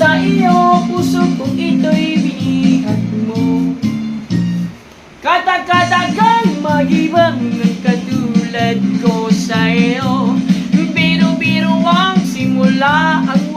sa iyo, puso kong ito'y binihat mo. Katakatagang mag-ibang ng katulad ko sa iyo. Biro-biro ang simula, ang